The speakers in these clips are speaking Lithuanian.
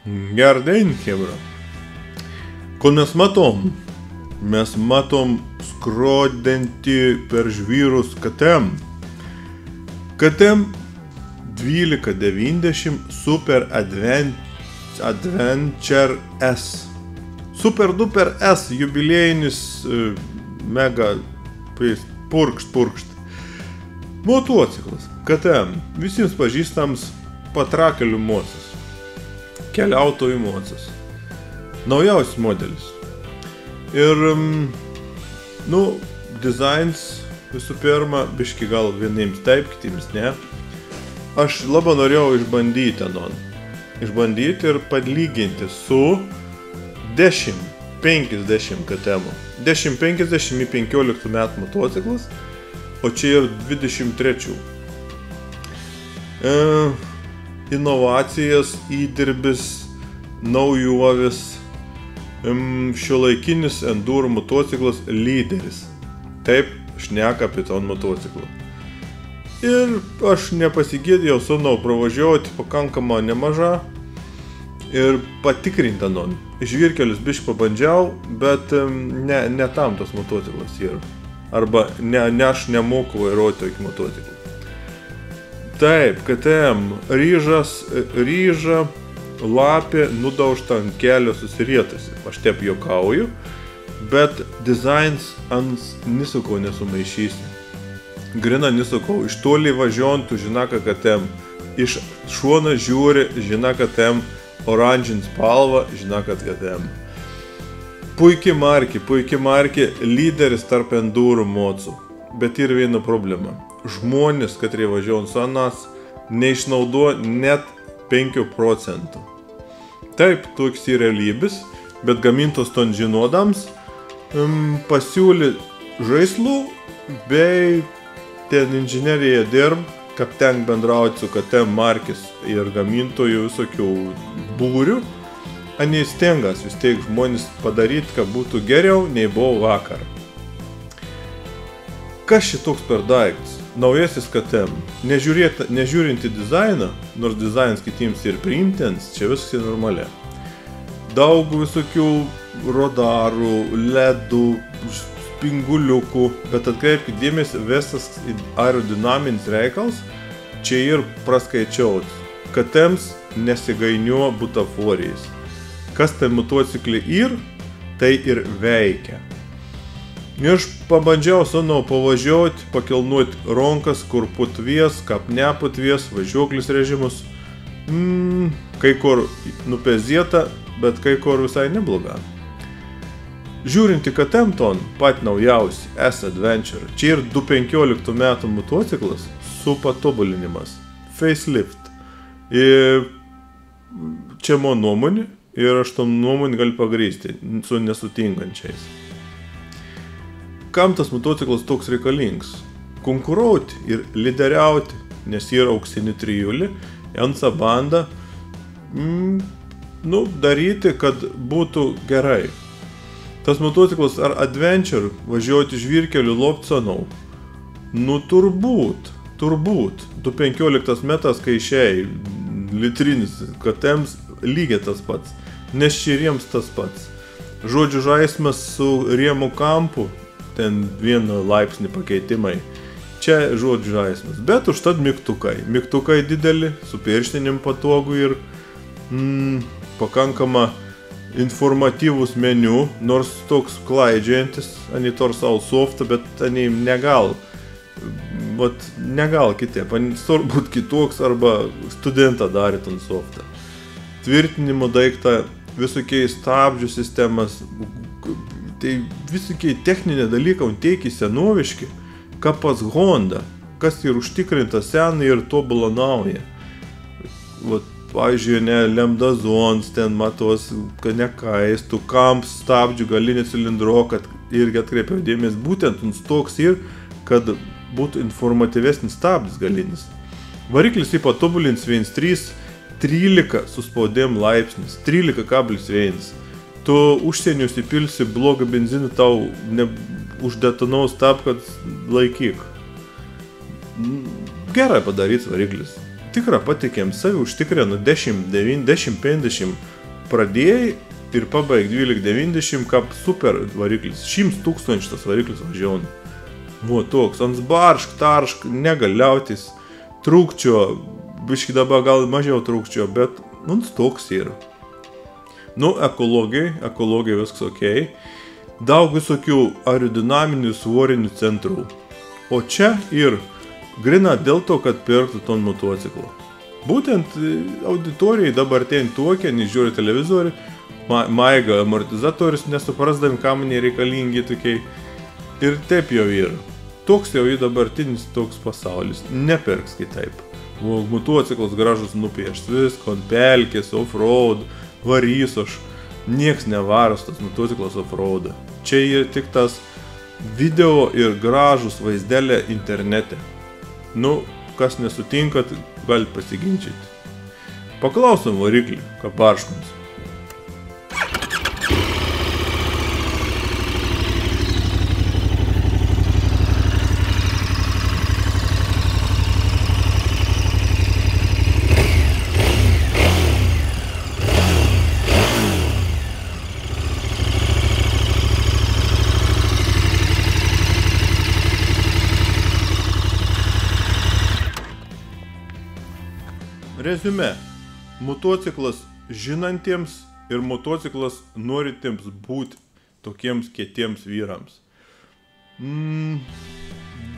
Gerdien, chebra. Ko mes matom? Mes matom skrodantį per žvyrus KTM. KTM 1290 Super Adventure S. Super Duper S jubiliejinis mega purkšt. Motociklas KTM. Visiems pažįstams patrakelių mocis. Keliautojų mocis. Naujausias modelis. Ir, dizainas visų pirma, biški gal vieniems taip, kitiems ne. Aš labai norėjau išbandyti ir padlyginti su 1050 KTM. 1050 į 15 metų motociklas, o čia ir 23. Inovacijas, įdirbis, naujovis, šiuolaikinis enduro motociklas lyderis. Taip šneka apie tą motociklą. Ir aš nepasigėdėjau, sunau pravažiuoti pakankamą nemažą ir patikrinti anon. Žvyrkelius biškį pabandžiau, bet ne tam tas motociklas yra. Arba aš nemoku vairuoti tokį motociklą. Taip, KTM ryža, lapė nudaužta ant kelio susirietusi. Aš taip juokauju, bet dizainas ant nisukau nesumaišysi. Grina nisukau, iš toli važiuojant, tu žina, kad KTM. Iš šono žiūri, žina, kad KTM. Oranžin spalva, žina, kad KTM. Puikiai markė, lyderis tarp enduro mocų. Bet yra viena problema. Žmonės, kad važiuojant su anas, neišnaudoja net 5%. Taip, toks yra realybės, bet gamintos ton žinodams pasiūlė žaislų, bei ten inžineriją dirb, kad ten bendrauti su KTM markės ir gamintojų visokių būrių, anie stengas vis tiek žmonės padaryti, kad būtų geriau nei buvo vakar. Kas šitoks per daiktas? Naujasis KTM. Nežiūrint į dizainą, nors dizainas kitiems ir priimtins, čia viskas normaliai. Daug visokių radarų, ledų, spinguliukų, bet atkreipkite dėmesį, visas aerodinaminis reikals čia ir praskaičiaut. KTMs nesigainio butaforijais. Kas tai motociklai ir, tai ir veikia. Aš pabandžiau sunau pavažiuoti, pakilnuoti ronkas, kur putvies, kap neputvies, važiuoklis režimus. Kai kur nupezėta, bet kai kur visai nebloga. Žiūrint į KTM ton, pat naujausi S Adventure, čia ir 2015 metų motociklas su patobulinimas. Facelift. Ir čia mano nuomonė ir aš tom nuomonį galiu pagrįsti su nesutinkančiais. Kam tas motociklas toks reikalingas? Konkuruoti ir lyderiauti, nes yra auksinį trijulį, Jansa banda, daryti, kad būtų gerai. Tas motociklas ar Adventure važiuoti žvyrkeliu lopcanau? Turbūt. 2015 metas, kai išėjai litrinis KTMs lygiai tas pats, nes širiems tas pats. Žodžių žaismas su rėmų kampu, ten 1 laipsnį pakeitimai. Čia žodžių žaismas. Bet užtat mygtukai. Mygtukai dideli, su pirštinim patogu ir pakankama informatyvus meniu, nors toks klaidžiantis, ani torsal softą, bet ani negal kitaip, ani turbūt kitoks arba studentą daryti ant softą. Tvirtinimo daiktą, visokiai stabdžių sistemas, tai visokiai techninė dalykai teikia senoviški, kaip pas Honda, kas ir užtikrinta senai ir tobulą naują. Pavyzdžiui, Lambda Zones, ten matos, kad nekaistų, kamps, stabdžių, galinė cilindro, kad irgi atkreipiau dėmesį, būtent toks ir, kad būtų informatyvesnis stabdis galinis. Variklis jį patobulins 1.3, 13 suspaudėm laipsnis, 13,1. Tu užsienius įpilsi blogą benziną, tau uždetonaus taip, kad laikyk. Gerai padaryts variklis. Tikra patikėm, savi užtikrinu 10, 9, 10, 50 pradėjai ir pabaig 1290 kaip super variklis. 100 000 tas variklis važiauna. Vo toks, ant baršk, taršk, negaliautis, trūkčio, biški dabar gal mažiau trūkčio, bet toks yra. Ekologija viskas okei. Daug visokių aerodinaminių svorinių centrų. O čia ir grina dėl to, kad pirktų ton motociklą. Būtent auditorijai dabar ten tuokia, nežiūri televizorių, maiga amortizatorius, nesuprasdami, kam nereikalingi tokiai. Ir taip jau yra. Toks jau į dabartinis toks pasaulis. Nepirks kitaip. Motociklas gražus nupiešt, visko, ant pelkės, off-road, varys, nieks nevaros tas motociklas off-roadą. Čia yra tik tas video ir gražus vaizdelė internete. Kas nesutinkat, gali pasiginčyti. Paklausom variklį, ką barškums. Reziume. Motociklas žinantiems ir motociklas norintiems būti tokiems kietiems vyrams.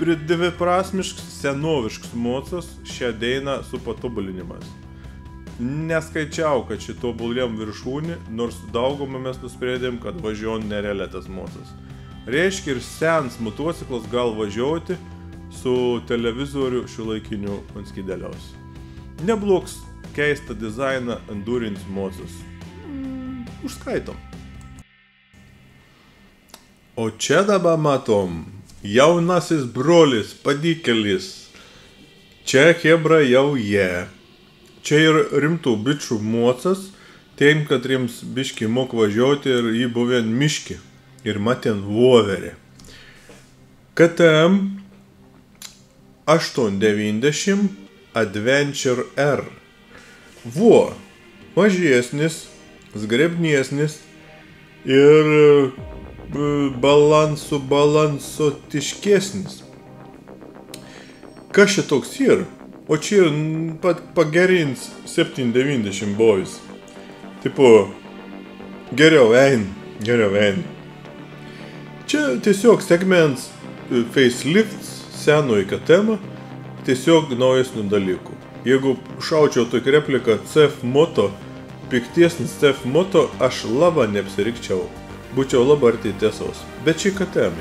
Dviprasmiškas, senoviškas mocas šią dainą su patobulinimas. Neskaičiau, kad šito bulėm viršūnį, nors daugumą mes nusprendėm, kad važiuon nerealiai tas mocas. Reiškia ir sens motociklas gal važiuoti su televizoriu šiuolaikiniu ant skydeliaus. Neblogs keistą dizainą endurance mocas. Užskaitom. O čia dabar matom jaunasis brolis, padykėlis. Čia hebra jau jie. Čia ir rimtų bičių mocas, ten, kad jiems biški mok važiuoti ir jį buvę miški. Ir matėn voverį. KTM 890 Adventure R. Mažesnis, zgrebnesnis ir balansotiškesnis. Kas čia toks yra? O čia pagerins 790 bovis. Tipo, geriau ein. Čia tiesiog segments facelifts senoji KTM. Tiesiog naujesnių dalykų. Jeigu šaučiau tokį repliką CF Moto, piktesnis CF Moto, aš labai neapsirikčiau. Būčiau labai arti tiesos. Bet čia KTM.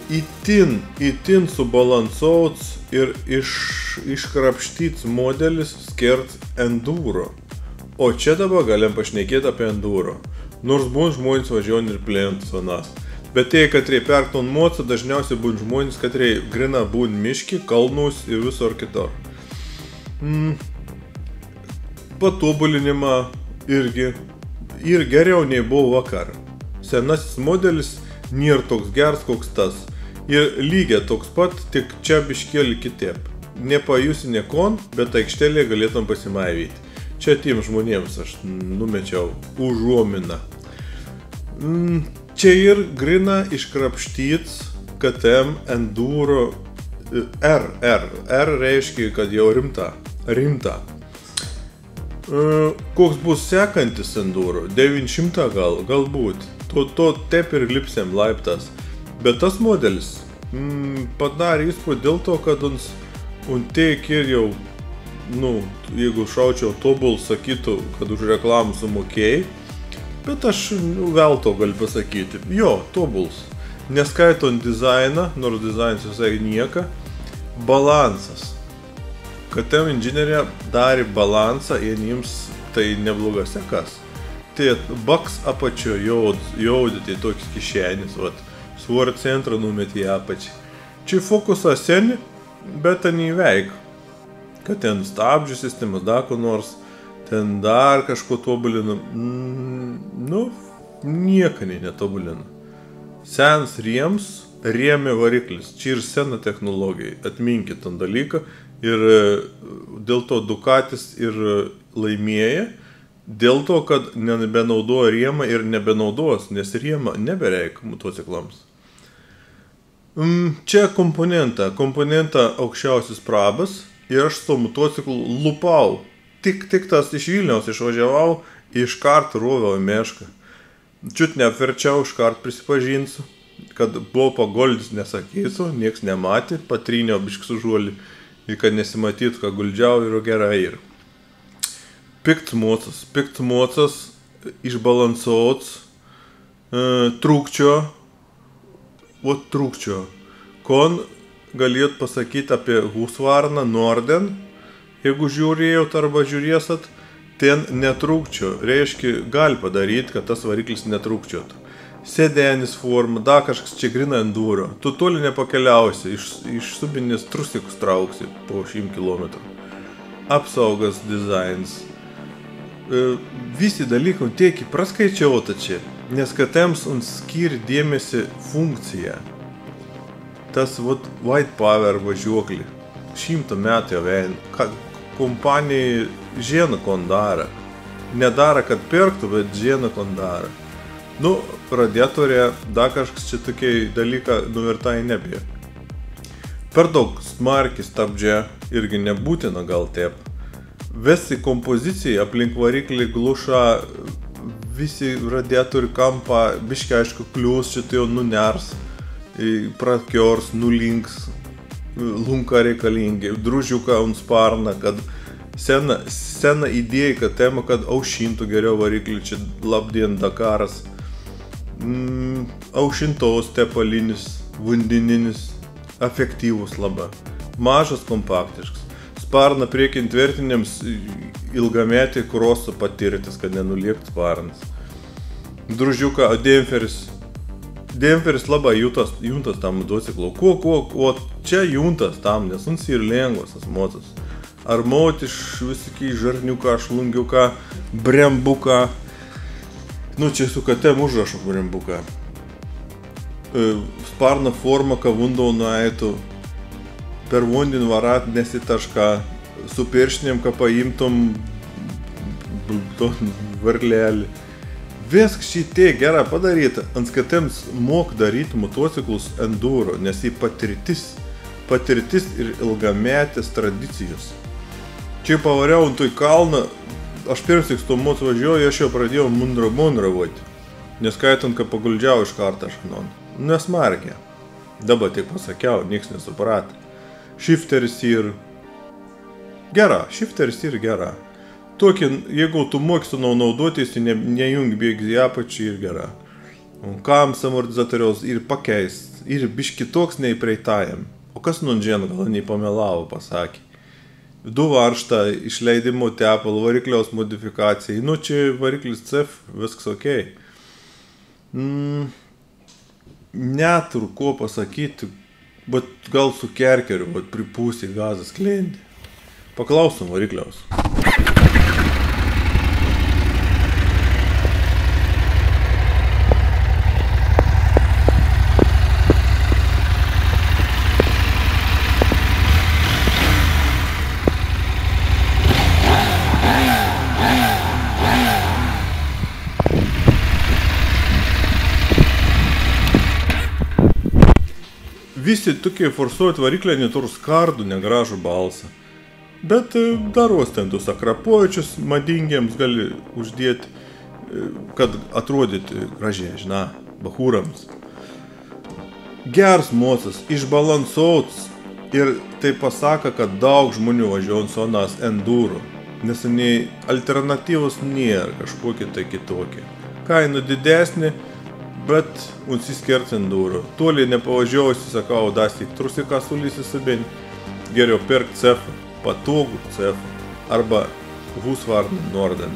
Itin subalansuots ir iškrapštyts modelis skirts enduro. O čia dabar galim pašnekėti apie enduro. Nors būn žmonės važiuon ir plėjantus vanas. Bet tai, kad reikia perkti ant mocą, dažniausiai būn žmonės, kad reikia grina būn miški, kalnus ir visur kitur. Patobulinimą irgi ir geriau nei buvo vakar. Senasis modelis nėra toks geras, koks tas. Ir lygiai toks pat, tik čia biškėlį kitaip. Nepajusi nekon, bet aikštelėje galėtum pasimaivyti. Čia tiem žmonėms aš numečiau užuominą. Čia ir grina iškrapštyts KTM Enduro R. R reiškia, kad jau rimta. Koks bus sekantis Enduro? 900 galbūt. To taip ir lipsėm laiptas. Bet tas modelis padarė įspūdį dėl to, kad tiek ir jau, jeigu šaučiau tobul, sakytų, kad už reklamą sumokėjai. Bet aš vėl to galiu pasakyti. Jo, tobuls. Neskaitant dizainą, nors dizainas visai nieka. Balansas. KTM inžinierė darė balansą ir jiems tai neblogas sekas. Tai baks apačio jaudė, tai toks kišenis, svorio centrą numetė į apačią. Čia fokusą seni, bet ten įveik. Kad ten stabdžių sistemas, dar ko nors. Ten dar kažko tobulina. Nieko netobulina. Sens rėmė variklis. Čia ir sena technologija. Atminkit tą dalyką. Ir dėl to Ducatis ir laimėja, dėl to, kad nebenaudoja rėmą ir nebenaudos, nes rėmą nebereik motociklams. Čia komponentą aukščiausias prabas ir aš su motociklu lupau. Tik tas iš Vilniaus išvažiavau, iškart roviau į mešką. Čiut neapverčiau, iškart prisipažinsiu, kad buvo pagoldis, nesakysiu, nieks nematė, patryniau biškį su žuolį, ir kad nesimatytų, kad guldžiau ir gerai ir. Pikts mocas, išbalansuots, trūkčio, kon galėt pasakyti apie Husqvarna Norden, jeigu žiūrėjot arba žiūrėsat, ten netrūkčio, reiškia, gali padaryti, kad tas variklis netrūkčiotų. Sėdenis forma, da kažkas čia grina enduro, tu toli nepakeliausi, iš subinės trusikus trauksi po 100 km. Apsaugas dizainas. Visi dalykai tiek praskaičiauta čia, nes KTMs skiri dėmesį funkciją. Tas white power važiuoklį, 100 metų jau vein, kompanija žino, ko daro. Nedaro, kad pirktų, bet žino, ko daro. Radiatorė, da kažkas čia tokiai dalyką nuvertai nebėjo. Per daug smarkiai stabdžia irgi nebūtina gal taip. Visi kompozicijai aplink variklį gluša, visi radiatorių kampą, biškai aišku kliūs, šitą jau nuners, prakiors, nulinks, lunka reikalingi, družiuką ant sparną, kad sena idėja, kad tema, kad aušintų geriau variklį, čia labdien Dakaras. Aušintos, tepalinis, vandeninis, efektyvus labai. Mažas, kompaktiškas. Sparną priekin tvirtinėms ilgametį krosą patirtis, kad nenuliektų sparnas. Družiuką, dėmferis labai juntas tam motociklo. Kuo čia juntas tam, nes jis ir lengvas tas motas. Ar motiš visokiai žarniuką, šlungiuką, brembuką. Čia su KTM užrašo brembuką. Sparna forma, ka vundau nueitų, per vandenį varat nesitaška, su pirštinėm, ka paimtum varlelį. Viskas šitie gerai padaryta. Ant KTMs mok daryti motociklus enduro, nes jį patirtis ir ilgametės tradicijos. Čia pavariau ant į kalną, aš pirms tik stumot važiuoju, aš jau pradėjau mundravoti, neskaitant, kad paguldžiau iš kartą aš nesmarkė. Dabar tik pasakiau, nieks nesupratė. Shifteris ir gera. Tokį, jeigu tu mokysi naudotis, tai nejung bėgti į apačią ir gera. Kams amortizatoriaus ir pakeist, ir biški toks nei preitajam. O kas žino, gal nei pamelavo, pasakė. 2 varžtą, išleidimo tepalų, varikliaus modifikacijai. Čia variklis CEF, viskas ok. Neturiu ko pasakyti, bet gal su kerkeriu, bet pripūsi gazas klendi. Paklausom varikliaus. Visi tokie forsuoti varikliai neturi skardų, negražų balsą. Bet daros ten tus akrapovičius madingiems gali uždėti, kad atrodyti gražiai, bahūrams. Geras mocas, išbalansuotas ir tai pasaka, kad daug žmonių važiuoja ant sonas enduro, nes alternatyvos nėra kažkokie tai kitokie. Kaina didesnė, bet unsiskert enduro. Toli nepavažiuosi, sakau, dastik trusiką sulysi subin, geriau pirk cefą, patogų cefą, arba Husqvarna Norden.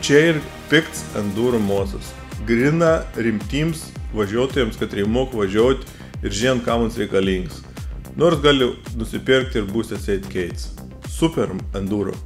Čia ir pikts enduro mocas. Grina rimtims važiuotojams, kad reimok važiuoti ir žien, kam mums reikalingas. Nors gali nusipirkti ir bus atseit keits. Super enduro.